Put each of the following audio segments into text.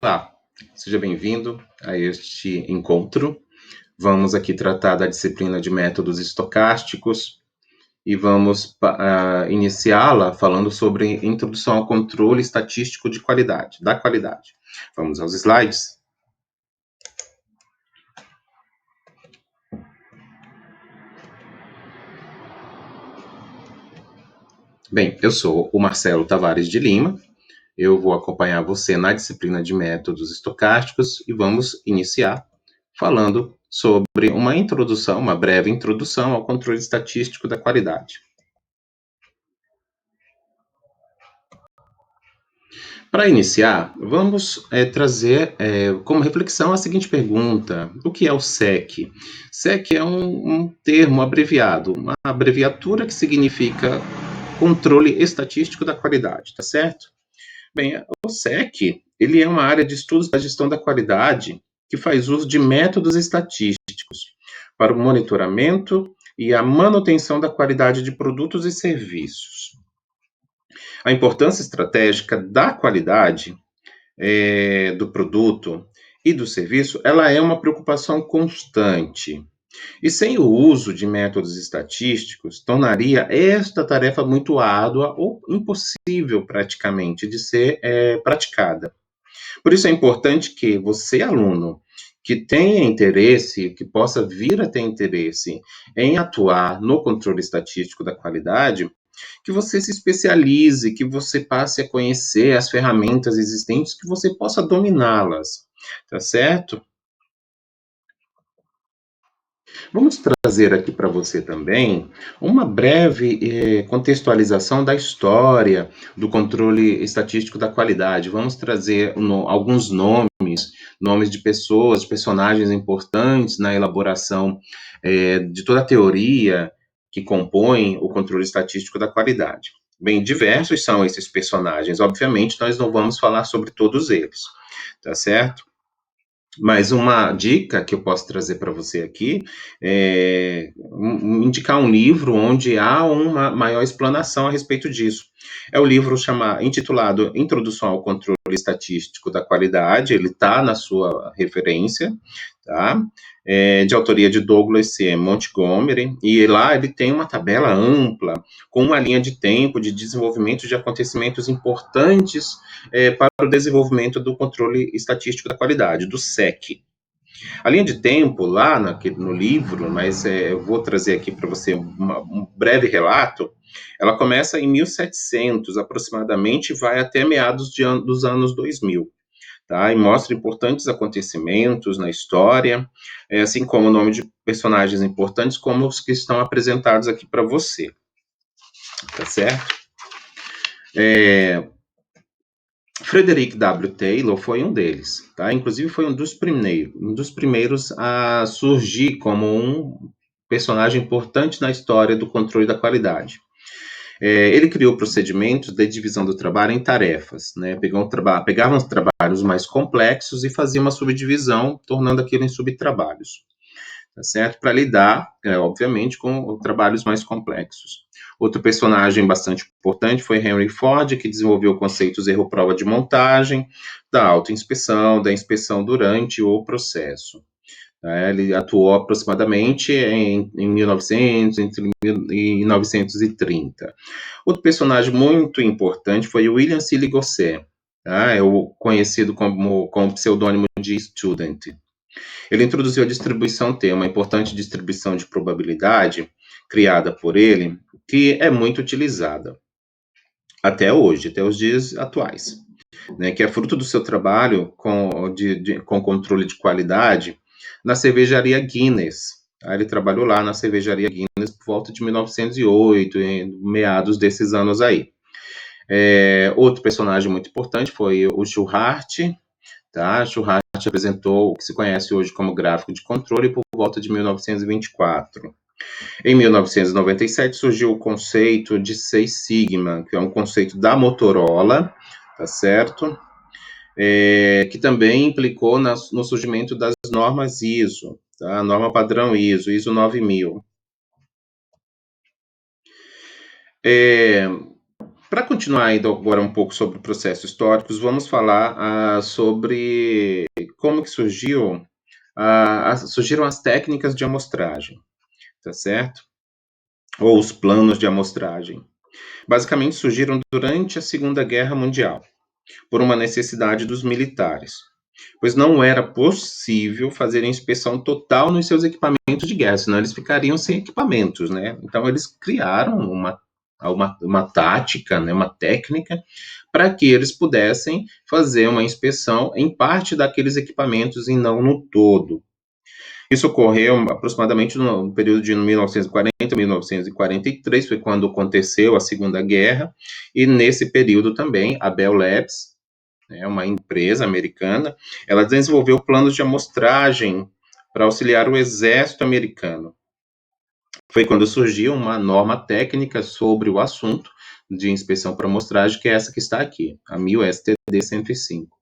Olá, seja bem-vindo a este encontro. Vamos aqui tratar da disciplina de métodos estocásticos e vamos iniciá-la falando sobre introdução ao controle estatístico de qualidade, da qualidade. Vamos aos slides. Bem, eu sou o Marcelo Tavares de Lima. Eu vou acompanhar você na disciplina de métodos estocásticos e vamos iniciar falando sobre uma introdução, uma breve introdução ao controle estatístico da qualidade. Para iniciar, vamos trazer como reflexão a seguinte pergunta: o que é o SEC? SEC é um termo abreviado, uma abreviatura que significa Controle Estatístico da Qualidade, tá certo? Bem, o SEC, ele é uma área de estudos da gestão da qualidade que faz uso de métodos estatísticos para o monitoramento e a manutenção da qualidade de produtos e serviços. A importância estratégica da qualidade do produto e do serviço, ela é uma preocupação constante. E sem o uso de métodos estatísticos, tornaria esta tarefa muito árdua ou impossível praticamente de ser praticada. Por isso é importante que você, aluno, que tenha interesse, que possa vir a ter interesse em atuar no controle estatístico da qualidade, que você se especialize, que você passe a conhecer as ferramentas existentes, que você possa dominá-las, tá certo? Vamos trazer aqui para você também uma breve contextualização da história do controle estatístico da qualidade. Vamos trazer alguns nomes de pessoas, de personagens importantes na elaboração de toda a teoria que compõe o controle estatístico da qualidade. Bem, diversos são esses personagens. Obviamente, nós não vamos falar sobre todos eles, tá certo? Mas uma dica que eu posso trazer para você aqui é indicar um livro onde há uma maior explanação a respeito disso. É o livro intitulado Introdução ao Controle Estatístico da Qualidade, ele está na sua referência, tá? De autoria de Douglas C. Montgomery, e lá ele tem uma tabela ampla, com uma linha de tempo de desenvolvimento de acontecimentos importantes para o desenvolvimento do controle estatístico da qualidade, do SEC. A linha de tempo, lá no livro, mas eu vou trazer aqui para você um breve relato, ela começa em 1700, aproximadamente, e vai até meados dos anos 2000. Tá? E mostra importantes acontecimentos na história, assim como o nome de personagens importantes, como os que estão apresentados aqui para você. Tá certo? Frederick W. Taylor foi um deles, tá? Inclusive foi um dos primeiros a surgir como um personagem importante na história do controle da qualidade. Ele criou procedimentos de divisão do trabalho em tarefas, né? Pegava os trabalhos mais complexos e fazia uma subdivisão, tornando aquilo em subtrabalhos, tá certo? Para lidar, obviamente, com trabalhos mais complexos. Outro personagem bastante importante foi Henry Ford, que desenvolveu conceitos erro-prova de montagem, da autoinspeção, da inspeção durante o processo. Ele atuou aproximadamente em 1900, entre 1930. Outro personagem muito importante foi William C. Gosset, tá? Conhecido com o pseudônimo de Student. Ele introduziu a distribuição T, uma importante distribuição de probabilidade criada por ele, que é muito utilizada até hoje, até os dias atuais, né, que é fruto do seu trabalho com controle de qualidade na cervejaria Guinness. Ele trabalhou lá na cervejaria Guinness por volta de 1908, em meados desses anos aí. Outro personagem muito importante foi o Shurhart, tá? Shurhart apresentou o que se conhece hoje como gráfico de controle por volta de 1924. Em 1997 surgiu o conceito de Seis Sigma, que é um conceito da Motorola, tá certo? Que também implicou no surgimento das normas ISO, tá? A norma padrão ISO 9000. Para continuar ainda agora um pouco sobre processos históricos, vamos falar sobre como que surgiram as técnicas de amostragem, tá certo? Ou os planos de amostragem. Basicamente surgiram durante a Segunda Guerra Mundial, por uma necessidade dos militares, pois não era possível fazer a inspeção total nos seus equipamentos de guerra, senão eles ficariam sem equipamentos, né? Então eles criaram uma tática, né, uma técnica, para que eles pudessem fazer uma inspeção em parte daqueles equipamentos e não no todo. Isso ocorreu aproximadamente no período de 1940 a 1943, foi quando aconteceu a Segunda Guerra, e nesse período também a Bell Labs, uma empresa americana, ela desenvolveu planos de amostragem para auxiliar o exército americano. Foi quando surgiu uma norma técnica sobre o assunto de inspeção por amostragem, que é essa que está aqui, a 1000 STD 105.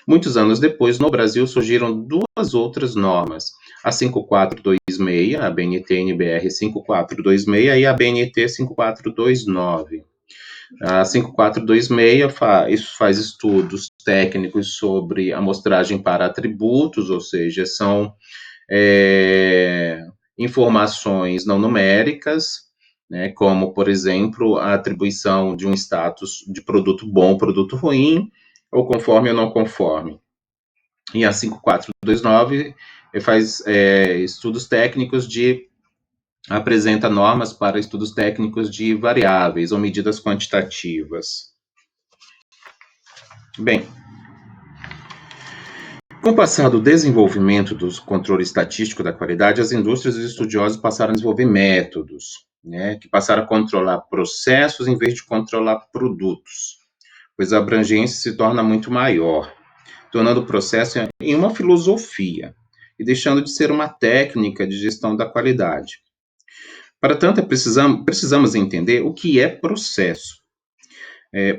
Muitos anos depois, no Brasil, surgiram duas outras normas, a 5426, a BNT-NBR 5426 e a BNT 5429. A 5426 faz estudos técnicos sobre amostragem para atributos, ou seja, são informações não numéricas, né, como, por exemplo, a atribuição de um status de produto bom, produto ruim, ou conforme ou não conforme. E a 5429 faz estudos técnicos apresenta normas para estudos técnicos de variáveis ou medidas quantitativas. Bem, com o passar do desenvolvimento do controle estatístico da qualidade, as indústrias e os estudiosos passaram a desenvolver métodos, né, que passaram a controlar processos em vez de controlar produtos, pois a abrangência se torna muito maior, tornando o processo em uma filosofia e deixando de ser uma técnica de gestão da qualidade. Para tanto, precisamos entender o que é processo.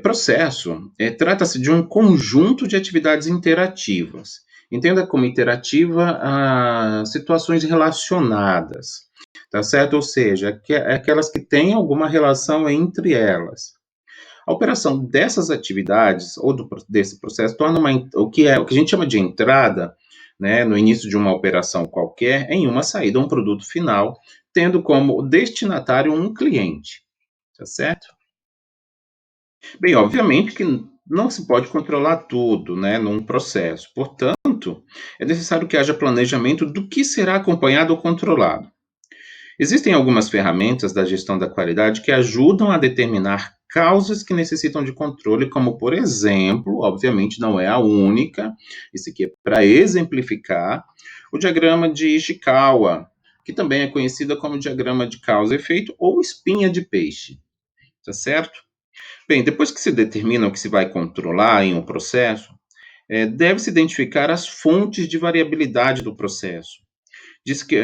Processo trata-se de um conjunto de atividades interativas. Entenda como interativa as situações relacionadas, tá certo? Ou seja, aquelas que têm alguma relação entre elas. A operação dessas atividades ou desse processo torna o que a gente chama de entrada, né, no início de uma operação qualquer, em uma saída, um produto final, tendo como destinatário um cliente, tá certo? Bem, obviamente que não se pode controlar tudo, né, num processo. Portanto, é necessário que haja planejamento do que será acompanhado ou controlado. Existem algumas ferramentas da gestão da qualidade que ajudam a determinar causas que necessitam de controle, como, por exemplo, obviamente não é a única, isso aqui é para exemplificar, o diagrama de Ishikawa, que também é conhecida como diagrama de causa e efeito ou espinha de peixe, tá certo? Bem, depois que se determina o que se vai controlar em um processo, deve-se identificar as fontes de variabilidade do processo. Diz que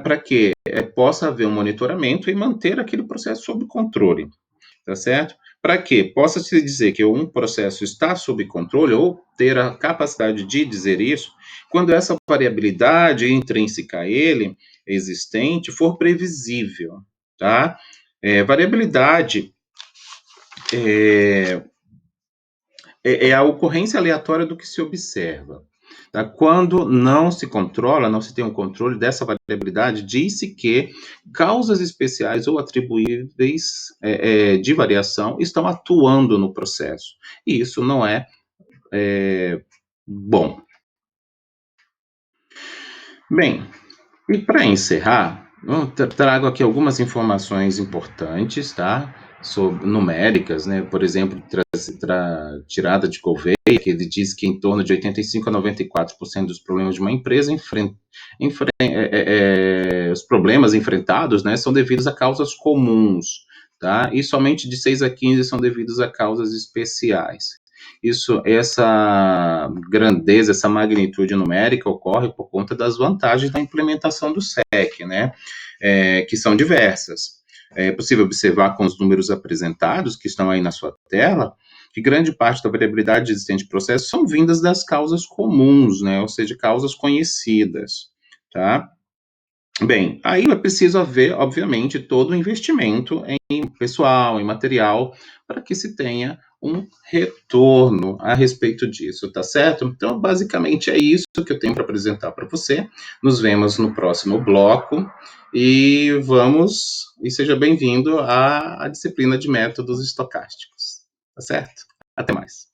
para que possa haver um monitoramento e manter aquele processo sob controle, tá certo? Para que possa se dizer que um processo está sob controle ou ter a capacidade de dizer isso, quando essa variabilidade intrínseca a ele existente for previsível, tá? Variabilidade é, é a ocorrência aleatória do que se observa. Tá? Quando não se controla, não se tem um controle dessa variabilidade, diz-se que causas especiais ou atribuíveis de variação estão atuando no processo. E isso não é bom. Bem, e para encerrar, eu trago aqui algumas informações importantes, tá? Numéricas, né? Por exemplo, tirada de Gouveia, que ele diz que em torno de 85 a 94% dos problemas de uma empresa os problemas enfrentados, né, são devidos a causas comuns, tá? E somente de 6 a 15 são devidos a causas especiais. Essa grandeza, essa magnitude numérica ocorre por conta das vantagens da implementação do SEC, né? Que são diversas. É possível observar com os números apresentados, que estão aí na sua tela, que grande parte da variabilidade existente no processo são vindas das causas comuns, né? Ou seja, causas conhecidas, tá? Bem, aí é preciso haver, obviamente, todo o investimento em pessoal, em material, para que se tenha um retorno a respeito disso, tá certo? Então, basicamente é isso que eu tenho para apresentar para você. Nos vemos no próximo bloco e seja bem-vindo à disciplina de métodos estocásticos, tá certo? Até mais.